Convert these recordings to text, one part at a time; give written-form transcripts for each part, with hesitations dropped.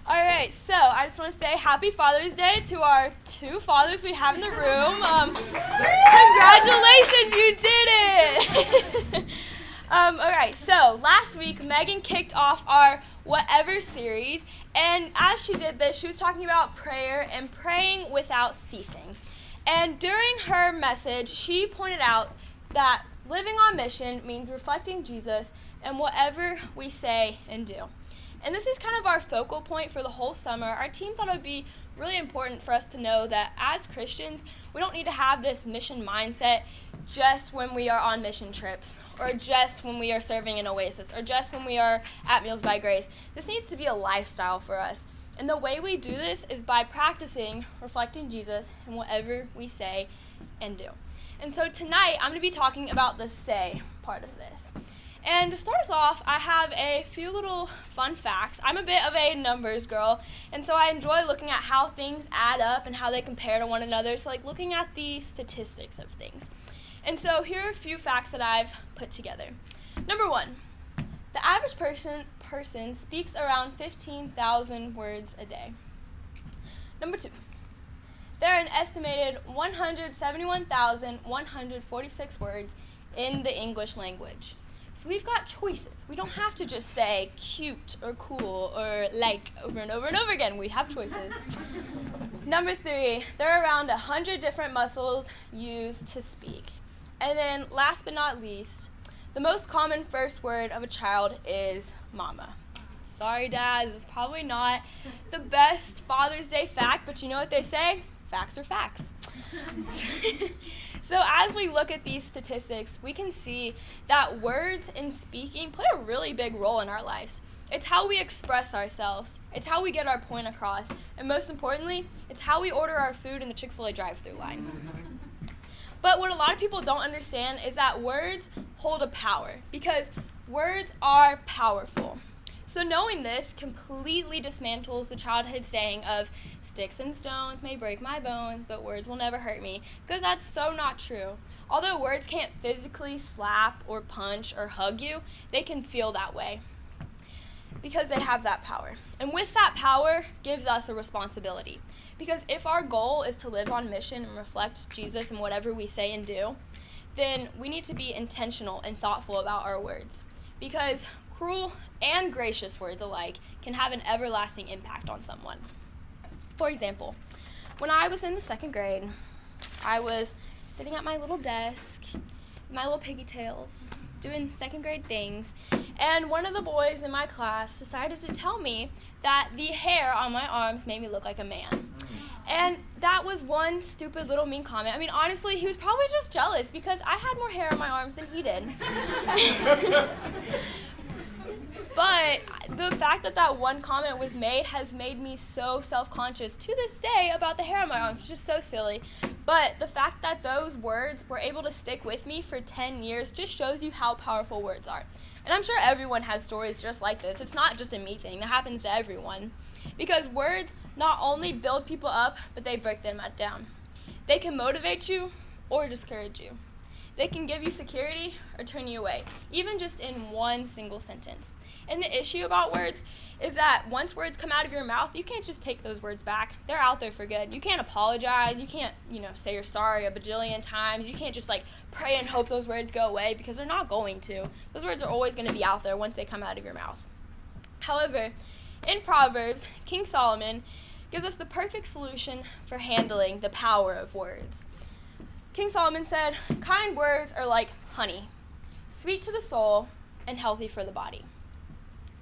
All right, so I just want to say Happy Father's Day to our two fathers we have in the room. Congratulations, you did it! All right, so last week Megan kicked off our Whatever series, and as she did this, she was talking about prayer and praying without ceasing. And during her message, she pointed out that living on mission means reflecting Jesus in whatever we say and do. And this is kind of our focal point for the whole summer. Our team thought it would be really important for us to know that as Christians, we don't need to have this mission mindset just when we are on mission trips, or just when we are serving in Oasis, or just when we are at Meals by Grace. This needs to be a lifestyle for us. And the way we do this is by practicing reflecting Jesus in whatever we say and do. And so tonight, I'm going to be talking about the say part of this. And to start us off, I have a few little fun facts. I'm a bit of a numbers girl, and so I enjoy looking at how things add up and how they compare to one another, so like looking at the statistics of things. And so here are a few facts that I've put together. Number one, the average person speaks around 15,000 words a day. Number two, there are an estimated 171,146 words in the English language. So we've got choices. We don't have to just say cute or cool or like over and over and over again. We have choices. Number three, there are around 100 different muscles used to speak. And then last but not least, the most common first word of a child is mama. Sorry, Dad, this is probably not the best Father's Day fact, but you know what they say? Facts are facts. So as we look at these statistics, we can see that words and speaking play a really big role in our lives. It's how we express ourselves. It's how we get our point across. And most importantly, it's how we order our food in the Chick-fil-A drive-thru line. But what a lot of people don't understand is that words hold a power, because words are powerful. So knowing this completely dismantles the childhood saying of sticks and stones may break my bones, but words will never hurt me, because that's so not true. Although words can't physically slap or punch or hug you, they can feel that way because they have that power. And with that power gives us a responsibility. Because if our goal is to live on mission and reflect Jesus in whatever we say and do, then we need to be intentional and thoughtful about our words. Because cruel and gracious words alike can have an everlasting impact on someone. For example, when I was in the second grade, I was sitting at my little desk, my little pigtails, doing second grade things, and one of the boys in my class decided to tell me that the hair on my arms made me look like a man. And that was one stupid little mean comment. I mean, honestly, he was probably just jealous because I had more hair on my arms than he did. But the fact that that one comment was made has made me so self-conscious to this day about the hair on my arms, which is so silly. But the fact that those words were able to stick with me for 10 years just shows you how powerful words are. And I'm sure everyone has stories just like this. It's not just a me thing. That happens to everyone. Because words not only build people up, but they break them down. They can motivate you or discourage you. They can give you security or turn you away, even just in one single sentence. And the issue about words is that once words come out of your mouth, you can't just take those words back. They're out there for good. You can't apologize. You can't, say you're sorry a bajillion times. You can't just pray and hope those words go away, because they're not going to. Those words are always going to be out there once they come out of your mouth. However, in Proverbs, King Solomon gives us the perfect solution for handling the power of words. King Solomon said, "Kind words are like honey, sweet to the soul and healthy for the body."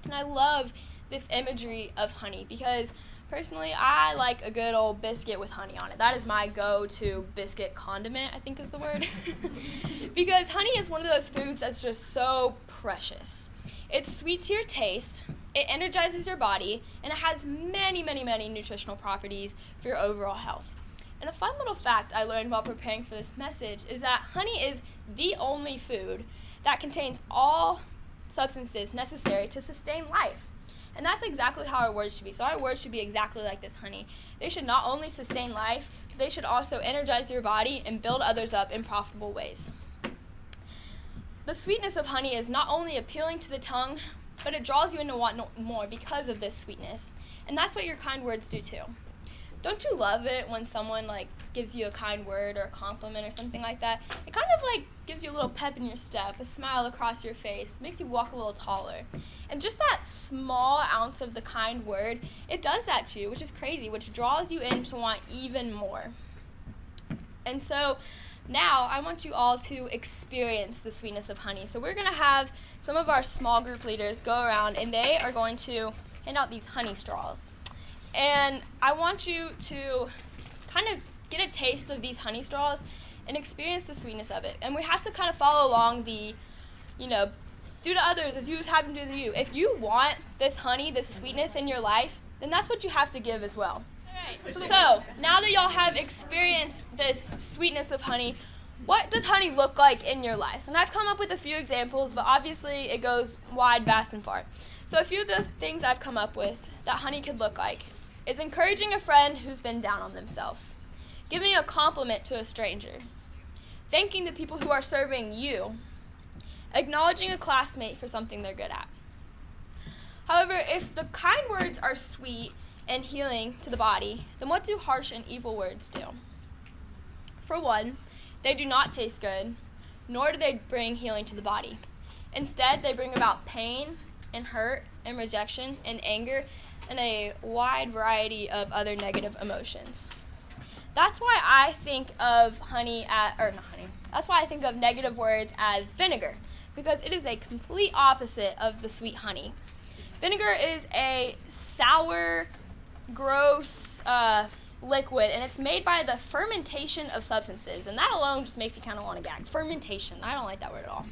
And I love this imagery of honey because, personally, I like a good old biscuit with honey on it. That is my go-to biscuit condiment, I think is the word. Because honey is one of those foods that's just so precious. It's sweet to your taste, it energizes your body, and it has many, many, many nutritional properties for your overall health. And a fun little fact I learned while preparing for this message is that honey is the only food that contains all substances necessary to sustain life. And that's exactly how our words should be. So our words should be exactly like this honey. They should not only sustain life, they should also energize your body and build others up in profitable ways. The sweetness of honey is not only appealing to the tongue, but it draws you in to want more because of this sweetness. And that's what your kind words do too. Don't you love it when someone like gives you a kind word or a compliment or something like that? It kind of like gives you a little pep in your step, a smile across your face, makes you walk a little taller. And just that small ounce of the kind word, it does that to you, which is crazy, which draws you in to want even more. And so now I want you all to experience the sweetness of honey. So we're going to have some of our small group leaders go around, and they are going to hand out these honey straws. And I want you to kind of get a taste of these honey straws and experience the sweetness of it. And we have to kind of follow along the, do to others as you would have them do to you. If you want this honey, this sweetness in your life, then that's what you have to give as well. So now that y'all have experienced this sweetness of honey, what does honey look like in your lives? And I've come up with a few examples, but obviously it goes wide, vast, and far. So a few of the things I've come up with that honey could look like is encouraging a friend who's been down on themselves, giving a compliment to a stranger, thanking the people who are serving you, acknowledging a classmate for something they're good at. However, if the kind words are sweet and healing to the body, then what do harsh and evil words do? For one, they do not taste good, nor do they bring healing to the body. Instead, they bring about pain and hurt and rejection and anger and a wide variety of other negative emotions. That's why I think of that's why I think of negative words as vinegar, because it is a complete opposite of the sweet honey. Vinegar is a sour, gross liquid, and it's made by the fermentation of substances, and that alone just makes you kind of want to gag. Fermentation, I don't like that word at all.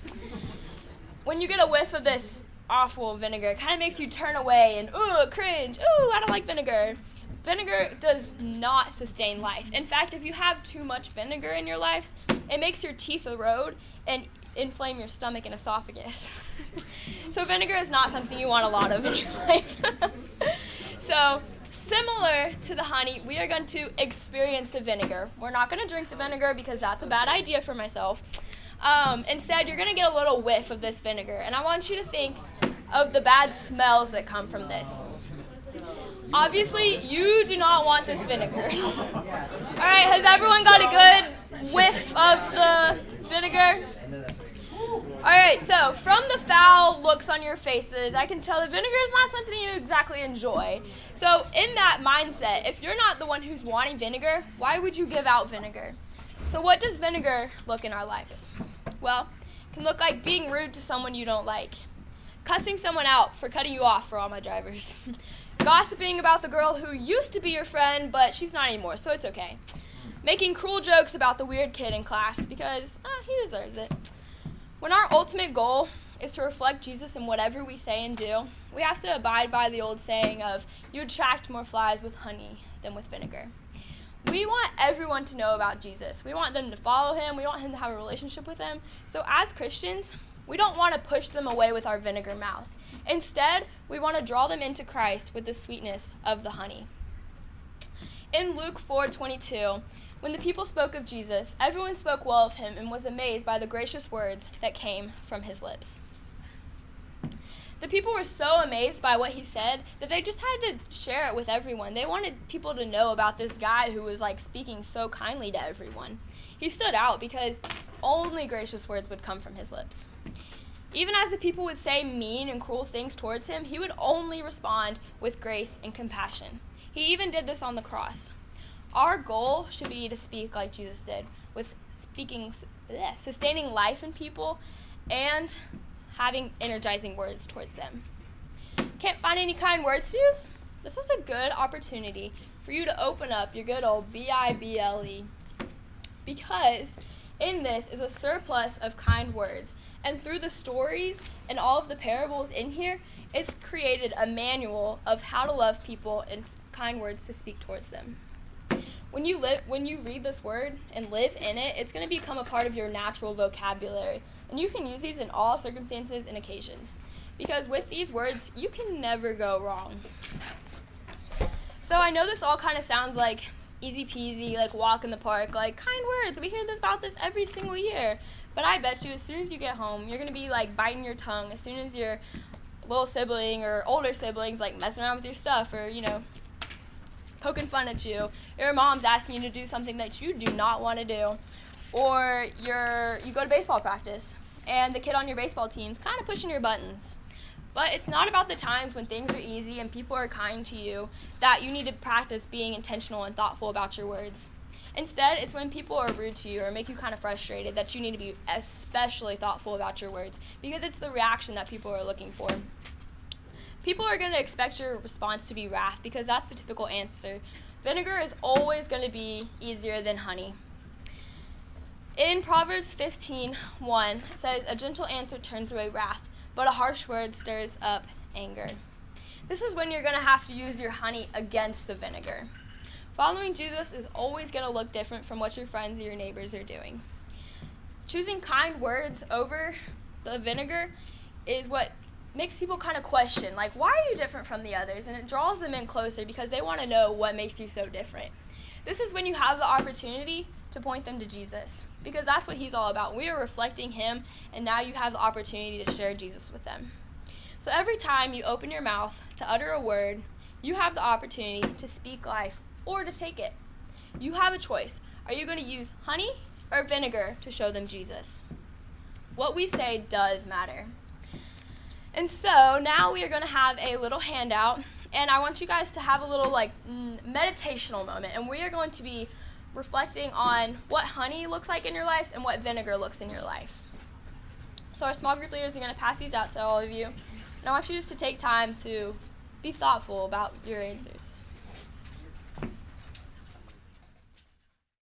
When you get a whiff of this awful vinegar, it kind of makes you turn away and, cringe, I don't like vinegar. Vinegar does not sustain life. In fact, if you have too much vinegar in your lives, it makes your teeth erode and inflame your stomach and esophagus. So vinegar is not something you want a lot of in your life. So similar to the honey, we are going to experience the vinegar. We're not going to drink the vinegar because that's a bad idea for myself. Instead, you're going to get a little whiff of this vinegar, and I want you to think of the bad smells that come from this. Obviously, you do not want this vinegar. All right, has everyone got a good whiff of the vinegar? All right, so from the foul looks on your faces, I can tell that vinegar is not something you exactly enjoy. So in that mindset, if you're not the one who's wanting vinegar, why would you give out vinegar? So what does vinegar look in our lives? Well, it can look like being rude to someone you don't like, cussing someone out for cutting you off for all my drivers, gossiping about the girl who used to be your friend, but she's not anymore, so it's okay, making cruel jokes about the weird kid in class because he deserves it. When our ultimate goal is to reflect Jesus in whatever we say and do, we have to abide by the old saying of, you attract more flies with honey than with vinegar. We want everyone to know about Jesus. We want them to follow him. We want him to have a relationship with him. So as Christians, we don't want to push them away with our vinegar mouths. Instead, we want to draw them into Christ with the sweetness of the honey. In Luke 4:22, when the people spoke of Jesus, everyone spoke well of him and was amazed by the gracious words that came from his lips. The people were so amazed by what he said that they just had to share it with everyone. They wanted people to know about this guy who was speaking so kindly to everyone. He stood out because only gracious words would come from his lips. Even as the people would say mean and cruel things towards him, he would only respond with grace and compassion. He even did this on the cross. Our goal should be to speak like Jesus did, with sustaining life in people and having energizing words towards them. Can't find any kind words to use? This was a good opportunity for you to open up your good old Bible, because in this is a surplus of kind words, and through the stories and all of the parables in here, it's created a manual of how to love people and kind words to speak towards them. When you read this word and live in it, it's going to become a part of your natural vocabulary. And you can use these in all circumstances and occasions. Because with these words, you can never go wrong. So I know this all kind of sounds like easy peasy, like walk in the park, like kind words. We hear about this every single year. But I bet you as soon as you get home, you're going to be biting your tongue. As soon as you're little sibling or older siblings like messing around with your stuff or, poking fun at you. Your mom's asking you to do something that you do not want to do. Or you go to baseball practice and the kid on your baseball team's kind of pushing your buttons. But it's not about the times when things are easy and people are kind to you that you need to practice being intentional and thoughtful about your words. Instead, it's when people are rude to you or make you kind of frustrated that you need to be especially thoughtful about your words, because it's the reaction that people are looking for. People are going to expect your response to be wrath because that's the typical answer. Vinegar is always going to be easier than honey. In Proverbs 15:1, it says, "A gentle answer turns away wrath, but a harsh word stirs up anger." This is when you're going to have to use your honey against the vinegar. Following Jesus is always going to look different from what your friends or your neighbors are doing. Choosing kind words over the vinegar is what makes people kind of question, like, why are you different from the others? And it draws them in closer because they want to know what makes you so different. This is when you have the opportunity to point them to Jesus, because that's what he's all about. We are reflecting him, and now you have the opportunity to share Jesus with them. So every time you open your mouth to utter a word, you have the opportunity to speak life or to take it. You have a choice. Are you going to use honey or vinegar to show them Jesus? What we say does matter. And so now we are going to have a little handout, and I want you guys to have a little meditational moment, and we are going to be reflecting on what honey looks like in your life and what vinegar looks in your life. So our small group leaders are going to pass these out to all of you, and I want you just to take time to be thoughtful about your answers.